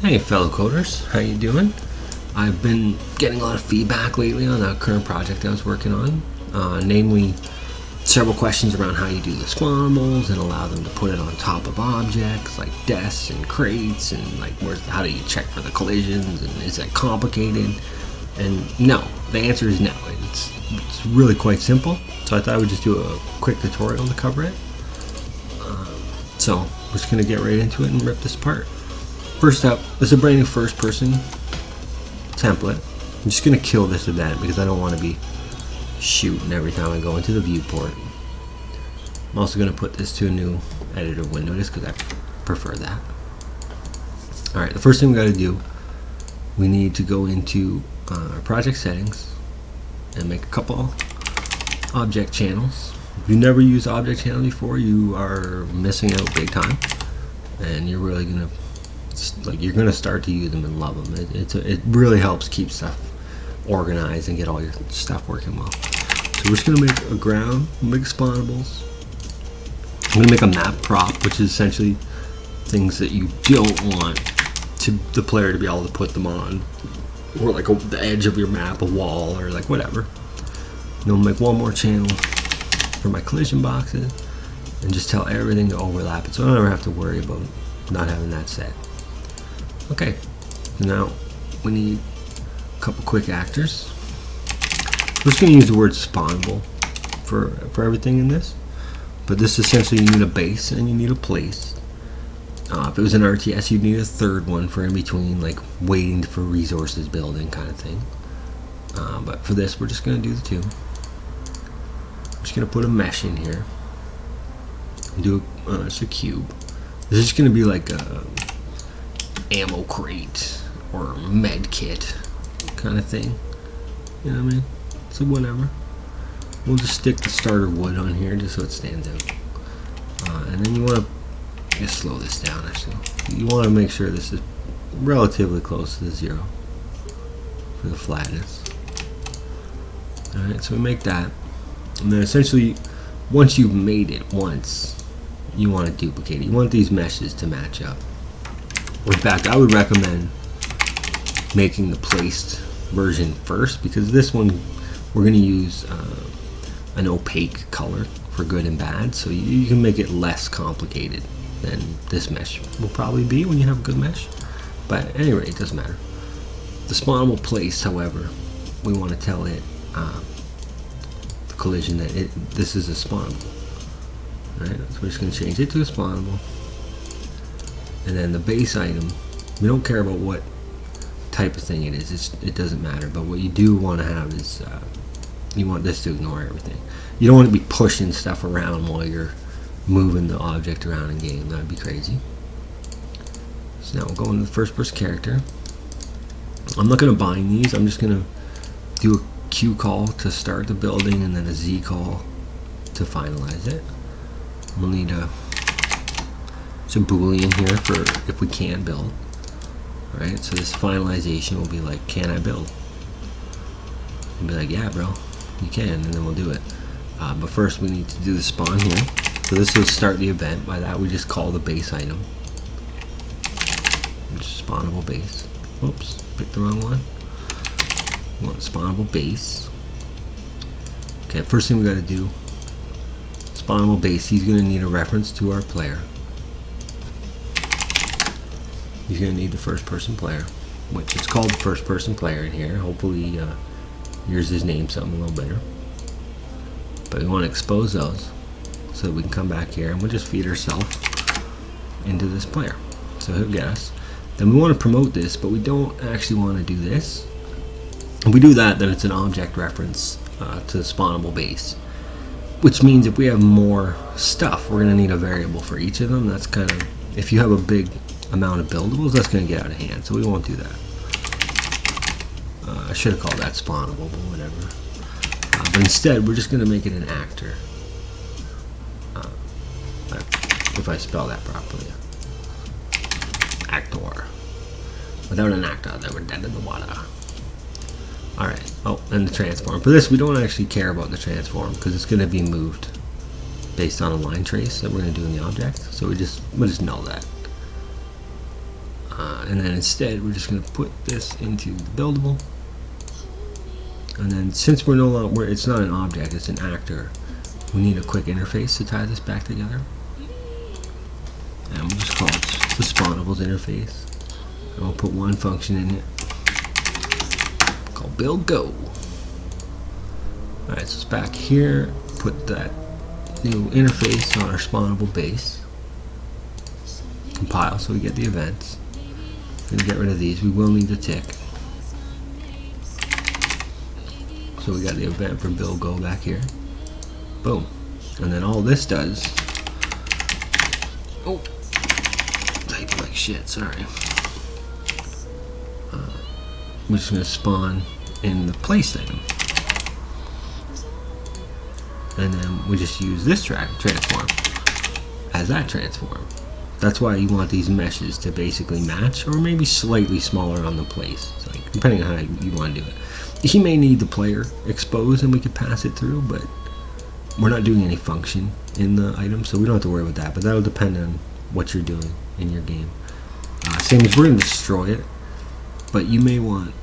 Hey fellow coders, how you doing? I've been getting a lot of feedback lately on a current project I was working on, namely several questions around how you do the spawnables and allow them to put it on top of objects like desks and crates, and like how do you check for the collisions, and is that complicated? And no, the answer is no. It's really quite simple, so I thought I would just do a quick tutorial to cover it. So we're just going to get right into it and rip this apart. First up, this is a brand new first person template. I'm just going to kill this event because I don't want to be shooting every time I go into the viewport. I'm also going to put this to a new editor window just because I prefer that. Alright, the first thing we got to do, we need to go into our project settings and make a couple object channels. If you never used object channel before, you are missing out big time, and you're really going to you're going to start to use them and love them. It really helps keep stuff organized and get all your stuff working well. So we're just going to make a ground, make spawnables. I'm going to make a map prop, which is essentially things that you don't want the player to be able to put them on, or like the edge of your map, a wall, or like whatever. And I'll make one more channel for my collision boxes and just tell everything to overlap it, so I don't ever have to worry about not having that set. Okay, now we need a couple quick actors. We're just going to use the word spawnable for everything in this, but this essentially, you need a base and you need a place. If it was an RTS, you'd need a third one for in between, like waiting for resources building kind of thing. But for this, we're just going to do the two. I'm just going to put a mesh in here and do it's a cube. This is going to be like a ammo crate or med kit kind of thing, you know what I mean? So whatever, we'll just stick the starter wood on here just so it stands out, and then you want to just slow this down. Actually, you want to make sure this is relatively close to the 0 for the flatness. Alright, so we make that, and then essentially once you've made it once, you want to duplicate it. You want these meshes to match up. In fact, I would recommend making the placed version first, because this one we're going to use an opaque color for good and bad, so you can make it less complicated than this mesh will probably be when you have a good mesh. But at any rate, it doesn't matter. The spawnable place, however, we want to tell it the collision that this is a spawnable. Alright, so we're just going to change it to a spawnable. And then the base item, we don't care about what type of thing it is, it doesn't matter, but what you do want to have is you want this to ignore everything. You don't want to be pushing stuff around while you're moving the object around in game. That would be crazy. So now we'll go into the first person character. I'm not going to bind these, I'm just going to do a Q call to start the building and then a Z call to finalize it. We'll need some boolean here for if we can build. Right, so this finalization will be like, can I build? And be like, yeah bro, you can, and then we'll do it. But first we need to do the spawn here. So this will start the event. By that we just call the base item, which is spawnable base. Oops, picked the wrong one. We want spawnable base. Okay, first thing we got to do, spawnable base, he's going to need a reference to our player. He's going to need the first person player, which it's called first person player in here. Hopefully yours is named something a little better. But we want to expose those so that we can come back here and we'll just feed ourselves into this player. So he'll get us. Then we want to promote this, but we don't actually want to do this. If we do that, then it's an object reference to the spawnable base, which means if we have more stuff, we're going to need a variable for each of them. That's kind of, if you have a big amount of buildables, that's going to get out of hand, so we won't do that. I should have called that spawnable, but whatever. But instead, we're just going to make it an actor. If I spell that properly. Actor. Without an actor, then we're dead in the water. Alright, oh, and the transform. For this, we don't actually care about the transform because it's going to be moved based on a line trace that we're going to do in the object. So we'll just null that. And then instead we're just going to put this into the buildable. And then since we're no longer, it's not an object, it's an actor, we need a quick interface to tie this back together. And we'll just call it the Spawnables interface. And we'll put one function in it called build go. Alright, so it's back here. Put that new interface on our spawnable base. Compile so we get the events. We're going to get rid of these. We will need the tick. So we got the event for build go back here. Boom. And then all this does. Oh, typing like shit. Sorry. We're just going to spawn in the place item. And then we just use this transform as that transform. That's why you want these meshes to basically match, or maybe slightly smaller on the place. So like, depending on how you want to do it. You may need the player exposed and we could pass it through, but we're not doing any function in the item, so we don't have to worry about that. But that'll depend on what you're doing in your game. Same as we're going to destroy it, but you may want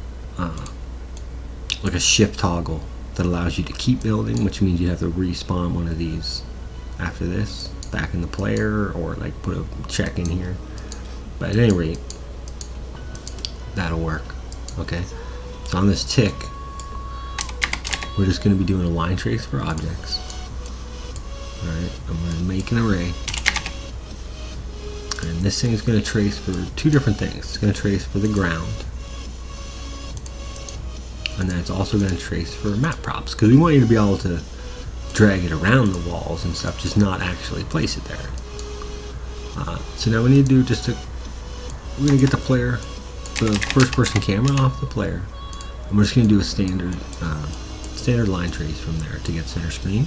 like a shift toggle that allows you to keep building, which means you have to respawn one of these after this back in the player, or like put a check in here. But at any rate, that'll work. Okay, so on this tick we're just going to be doing a line trace for objects. Alright, I'm going to make an array, and this thing is going to trace for two different things. It's going to trace for the ground, and then it's also going to trace for map props, because we want you to be able to drag it around the walls and stuff, just not actually place it there. So now we need to do we're going to get the player, the first person camera off the player, and we're just going to do a standard line trace from there to get center screen.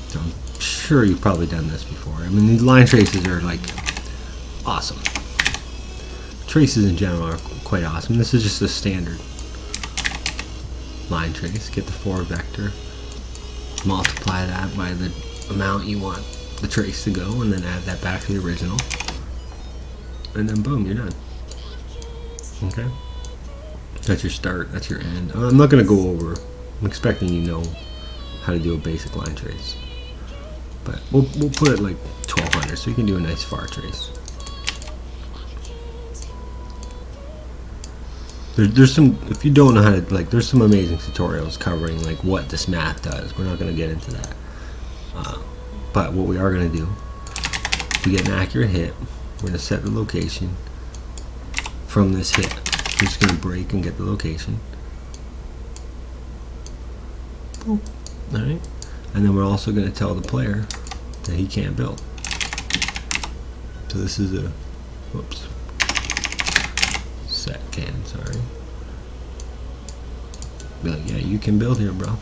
So I'm sure you've probably done this before. I mean, these line traces are like awesome. Traces in general are quite awesome. This is just a standard line trace. Get the forward vector, multiply that by the amount you want the trace to go, and then add that back to the original, and then boom, you're done. Okay, that's your start, that's your end. I'm not going to go over, I'm expecting you know how to do a basic line trace, but we'll put it like 1200 so you can do a nice far trace. There's some, if you don't know how to, like, there's some amazing tutorials covering like what this math does. We're not going to get into that, but what we are going to do, to get an accurate hit, we're going to set the location from this hit. We're just going to break and get the location. Boom. All right, and then we're also going to tell the player that he can't build. So this is a, whoops. Set can, sorry. Be like, yeah, you can build here, bro.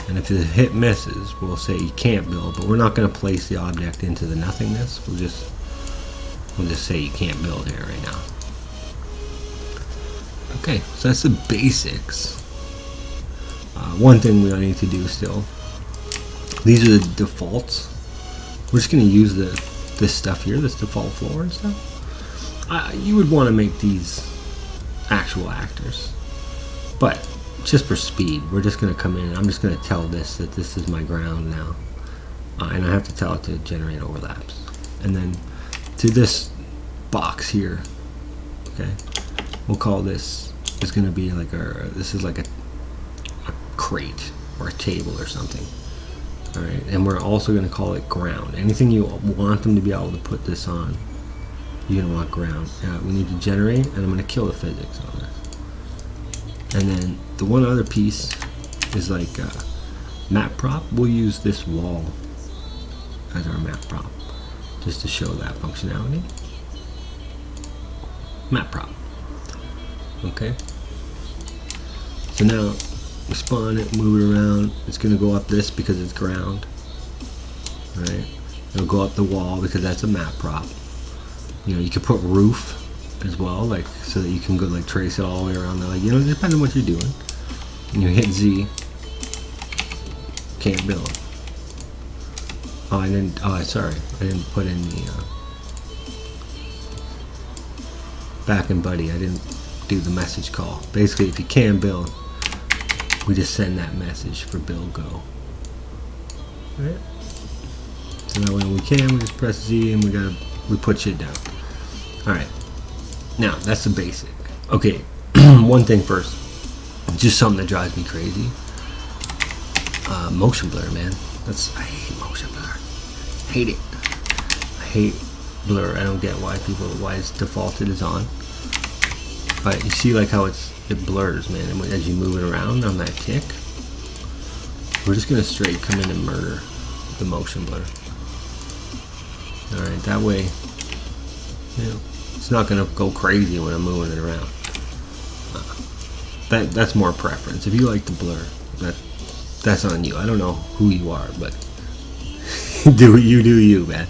And if the hit misses, we'll say you can't build, but we're not going to place the object into the nothingness. We'll just say you can't build here right now. Okay, so that's the basics. One thing we need to do still. These are the defaults. We're just going to use this stuff here, this default floor and stuff. You would want to make these actual actors, but just for speed, we're just going to come in and I'm just going to tell this that this is my ground now, and I have to tell it to generate overlaps. And then to this box here, okay, we'll call this, is going to be like this is like a crate or a table or something. Alright, and we're also going to call it ground. Anything you want them to be able to put this on, you're going to want ground. We need to generate, and I'm going to kill the physics on this. And then the one other piece is like map prop. We'll use this wall as our map prop just to show that functionality. Map prop. Okay. So now we spawn it, move it around. It's going to go up this because it's ground. Alright. It'll go up the wall because that's a map prop. You know, you could put roof as well, like, so that you can go like trace it all the way around there. Like, you know, depending on what you're doing. And you hit Z, can't build. Oh, I didn't. Oh, sorry, I didn't put in the back in Buddy, I didn't do the message call. Basically, if you can build, we just send that message for build go. Right? So that way when we can, we just press Z and we put shit down. Alright. Now, that's the basic. Okay, one thing first. Just something that drives me crazy. Motion blur, man. I hate motion blur. Hate it. I hate blur. I don't get why it's defaulted as on. But you see like how it blurs, man, and as you move it around on that kick. We're just gonna straight come in and murder the motion blur. Alright, that way, you know, it's not gonna go crazy when I'm moving it around. That's more preference. If you like the blur, that's on you. I don't know who you are, but do you, man.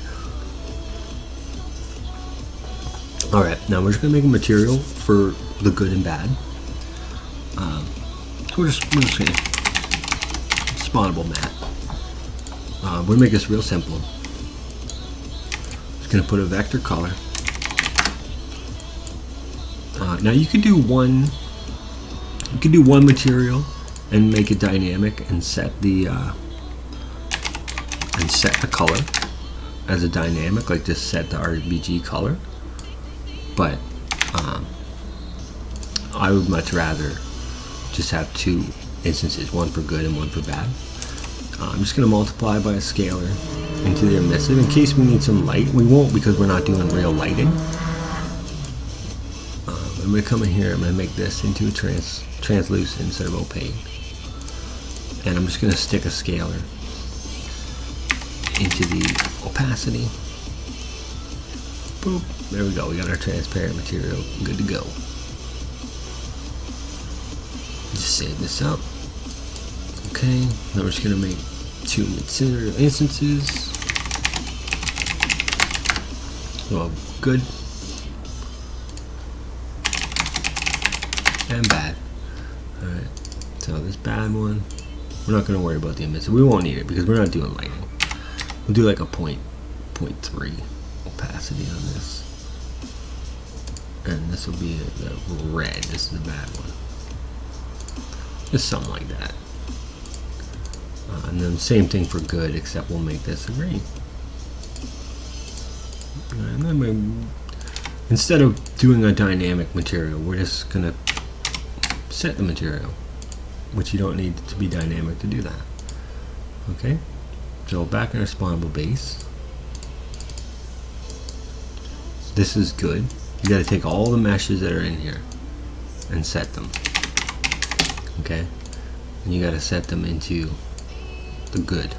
Alright, now we're just going to make a material for the good and bad. We're just going to spawnable mat. We're going to make this real simple. Just going to put a vector color. Now you could do one material and make it dynamic and set the color as a dynamic, like just set the RGB color. But I would much rather just have two instances, one for good and one for bad. I'm just going to multiply by a scalar into the emissive in case we need some light. We won't because we're not doing real lighting. I'm going to come in here, I'm going to make this into a translucent instead of opaque. And I'm just going to stick a scalar into the opacity. Boop. There we go. We got our transparent material. Good to go. Just save this up. Okay. Now we're just going to make two material instances. Well, good and bad. Alright. So this bad one, we're not going to worry about the emissive. We won't need it because we're not doing lighting. We'll do like a 0.3 opacity on this. And this will be the red. This is the bad one. Just something like that. And then same thing for good, except we'll make this a green. And then instead of doing a dynamic material, we're just going to set the material, which you don't need to be dynamic to do that. Okay, so back in our spawnable base, this is good. You got to take all the meshes that are in here and set them. Okay, and you got to set them into the good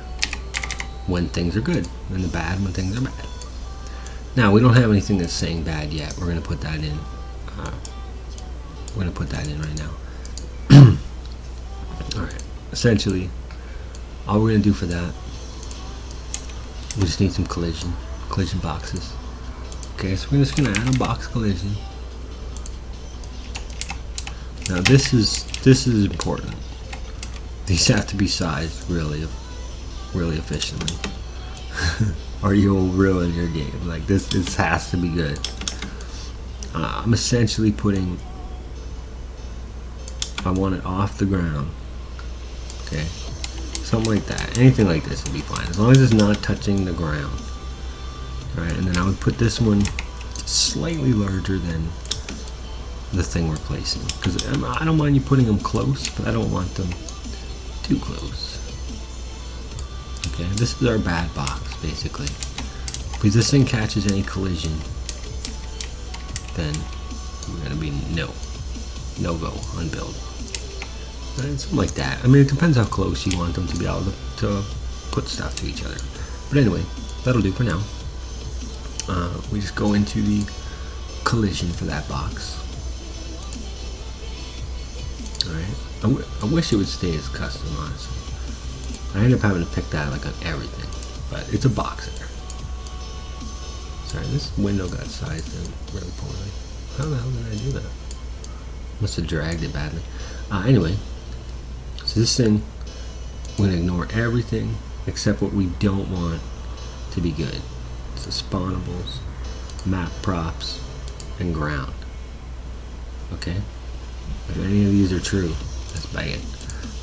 when things are good, and the bad when things are bad. Now we don't have anything that's saying bad yet. We're going to put that in. We're going to put that in right now. Alright, essentially, all we're going to do for that, we just need some collision boxes. Okay, so we're just going to add a box collision. Now this is important. These have to be sized really efficiently, or you'll ruin your game. Like this has to be good. I'm essentially putting, I want it off the ground. Okay, something like that. Anything like this would be fine as long as it's not touching the ground. Alright, and then I would put this one slightly larger than the thing we're placing, because I don't mind you putting them close, but I don't want them too close. Okay, this is our bad box basically. If this thing catches any collision, then we're gonna be no go on build. Right, something like that. I mean, it depends how close you want them to be able to put stuff to each other. But anyway, that'll do for now. We just go into the collision for that box. Alright, I wish it would stay as custom, honestly. I end up having to pick that like on everything, but it's a box there. Sorry, this window got sized in really poorly. How the hell did I do that? Must have dragged it badly. Anyway, so this thing, we're going to ignore everything except what we don't want to be good. It's the spawnables, map props, and ground. Okay, if any of these are true, that's bad.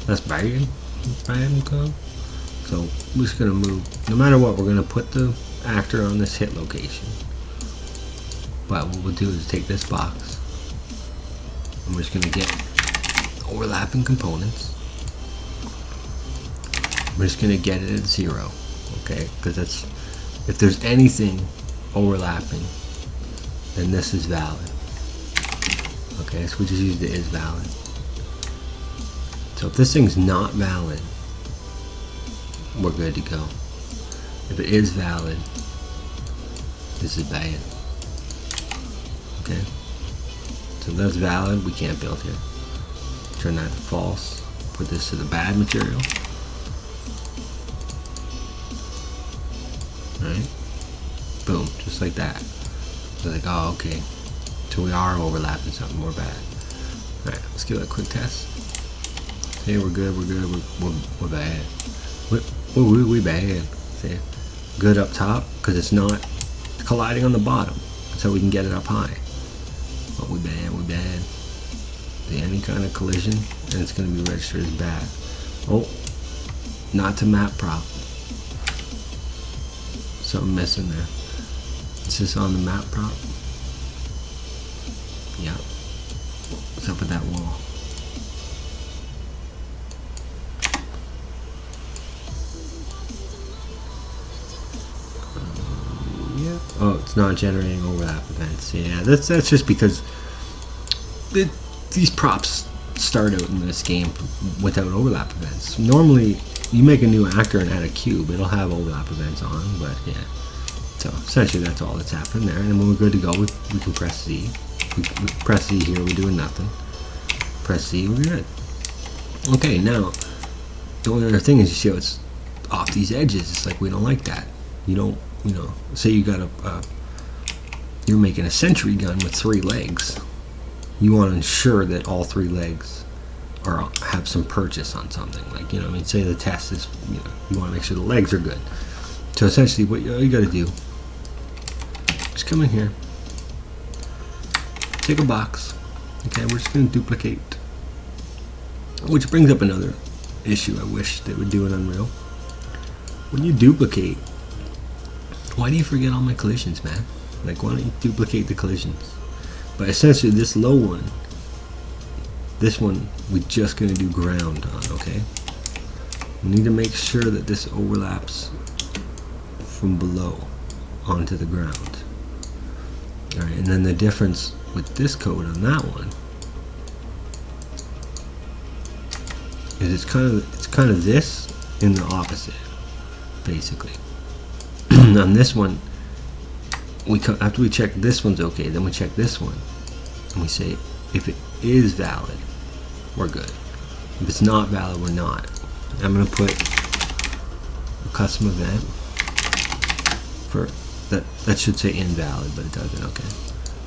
That's bad. That's bad. Okay. So we're just gonna move. No matter what, we're gonna put the actor on this hit location. But what we'll do is take this box, and we're just gonna get overlapping components. We're just gonna get it at 0, okay? Because that's, if there's anything overlapping, then this is valid. Okay, so we just used the is valid. So if this thing's not valid, we're good to go. If it is valid, this is bad. Okay, so that's valid, we can't build here. Turn that to false, put this to the bad material. Right? Boom, just like that. So like, oh, okay. So we are overlapping something more bad. Alright, let's give it a quick test. Hey, we're good, we're bad. We bad. See? Good up top, because it's not colliding on the bottom. So we can get it up high. But we bad. See, any kind of collision, and it's going to be registered as bad. Oh, not to map prop. Something missing there. It's just on the map prop. Yeah. What's up with that wall? Yeah. Oh, it's not generating overlap events. Yeah, that's just because these props start out in this game without overlap events. Normally, you make a new actor and add a cube, it'll have overlap events on, but yeah. So essentially that's all that's happening there, and when we're good to go, we can press Z. We press Z here, we're doing nothing. Press Z, we're good. Okay, now, the only other thing is, you see how it's off these edges. It's like, we don't like that. You don't, you know, say you got you're making a sentry gun with 3 legs. You want to ensure that all 3 legs have some purchase on something. Like, you know, I mean, say the test is, you know, you want to make sure the legs are good. So essentially, what you got to do, just come in here, take a box. Okay, we're just going to duplicate. Which brings up another issue I wish they would do in Unreal. When you duplicate, why do you forget all my collisions, man? Like, why don't you duplicate the collisions? But essentially, this low one, this one, we're just going to do ground on, okay? We need to make sure that this overlaps from below onto the ground. Alright, and then the difference with this code on that one is it's kind of this in the opposite, basically. On this one, after we check this one's okay, then we check this one, and we say if it is valid, we're good. If it's not valid, we're not. I'm going to put a custom event for that should say invalid, but it doesn't. Okay,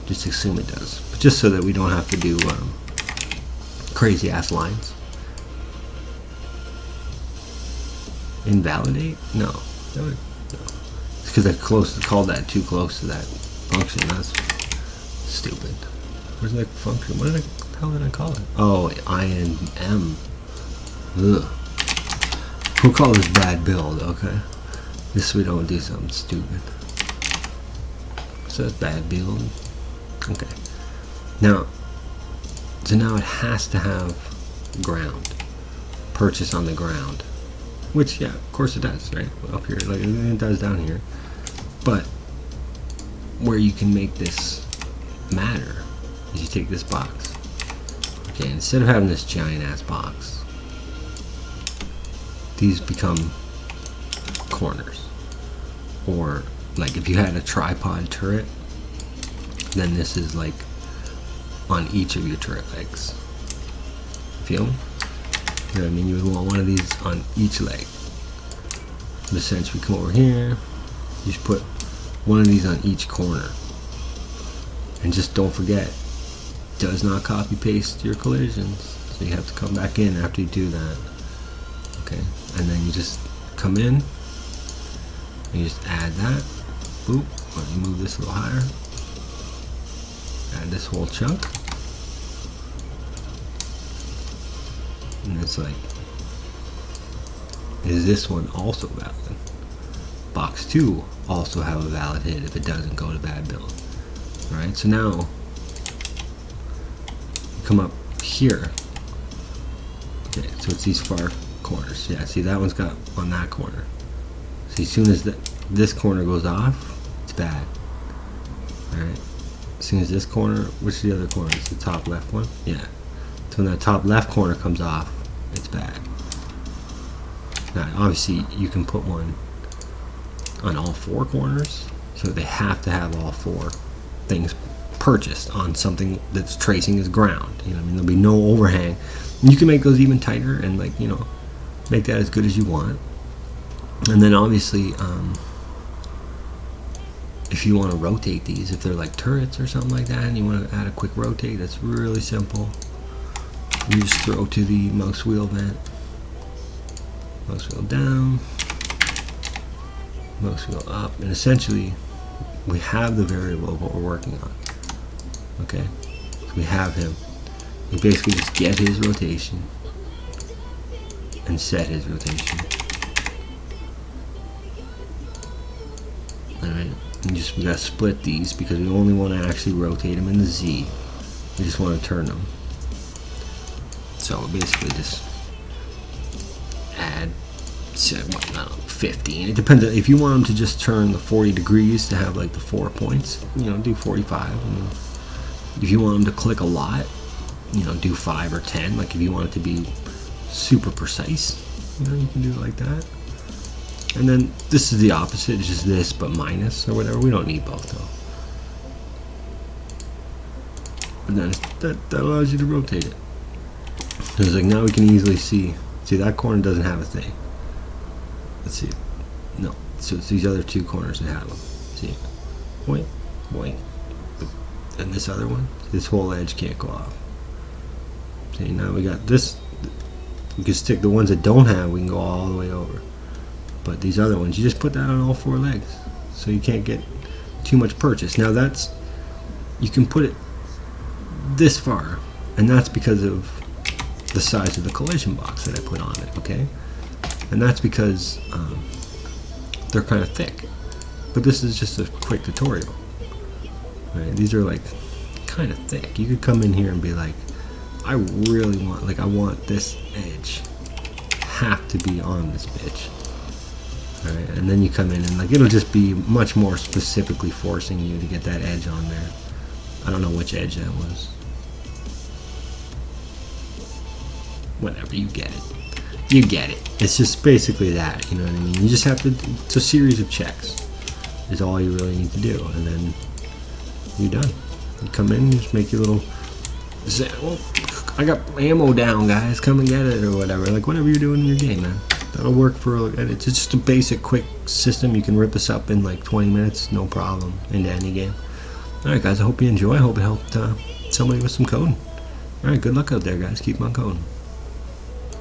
just assume it does, but just so that we don't have to do crazy ass lines. Invalidate? No. No. It's because I called that too close to that function. That's stupid. Where's that function? What the hell did I call it? Oh, INM. Ugh. We'll call this bad build, okay? Just so we don't do something stupid. So that's bad build. Okay. Now, so now it has to have ground. Purchase on the ground. Which, yeah, of course it does, right? Up here, like it does down here. But where you can make this matter is you take this box. Okay, instead of having this giant ass box, these become corners. Or like if you had a tripod turret, then this is like on each of your turret legs. Feel me? You know what I mean? You would want one of these on each leg. In a sense, we come over here, you just put one of these on each corner. And just don't forget, does not copy paste your collisions. So you have to come back in after you do that. Okay, and then you just come in, and you just add that. Boop, or you move this a little higher. Add this whole chunk. And it's like, is this one also valid? Box 2 also have a valid hit if it doesn't go to bad build. Right, so now you come up here. Okay, so it's these far corners. Yeah, see that one's got on that corner. See, as soon as this corner goes off, it's bad. Alright, as soon as this corner, which is the other corner? It's the top left one? Yeah. So when that top left corner comes off, it's bad. Now, obviously, you can put one on all 4 corners, so they have to have all 4 things purchased on something that's tracing as ground. You know, I mean, there'll be no overhang. You can make those even tighter and, like, you know, make that as good as you want. And then obviously, if you want to rotate these, if they're like turrets or something like that, and you want to add a quick rotate, that's really simple. You just throw to the mouse wheel vent, mouse wheel down, mouse wheel up, and essentially we have the variable of what we're working on. Okay, so we have him. We basically just get his rotation and set his rotation. Alright, and we gotta split these because we only want to actually rotate them in the Z. We just want to turn them. So basically just add, I don't know, 15. It depends. If you want them to just turn the 40 degrees to have like the 4 points, you know, do 45. I mean, if you want them to click a lot, you know, do 5 or 10. Like if you want it to be super precise, you know, you can do it like that. And then this is the opposite, it's just this but minus or whatever. We don't need both though. And then that allows you to rotate it. So it's like now we can easily see that corner doesn't have a thing. Let's see. No. So it's these other 2 corners that have them. See? Wait. And this other one, this whole edge can't go off. See, now we got this. We can stick the ones that don't have, we can go all the way over. But these other ones, you just put that on all 4 legs. So you can't get too much purchase. Now that's, you can put it this far, and that's because of the size of the collision box that I put on it, okay? And that's because they're kind of thick. But this is just a quick tutorial. Right? These are like kind of thick. You could come in here and be like, I really want, like I want this edge have to be on this bitch. Alright, and then you come in and like it'll just be much more specifically forcing you to get that edge on there. I don't know which edge that was. Whatever, you get it. You get it. It's just basically that, you know what I mean? You just have to, it's a series of checks is all you really need to do, and then you're done. You come in, you just make your little, say, well, I got ammo down, guys, come and get it, or whatever. Like, whatever you're doing in your game, man. That'll work for, it's just a basic, quick system. You can rip this up in like 20 minutes, no problem, into any game. Alright, guys, I hope you enjoy. I hope it helped somebody with some coding. Alright, good luck out there, guys. Keep on coding.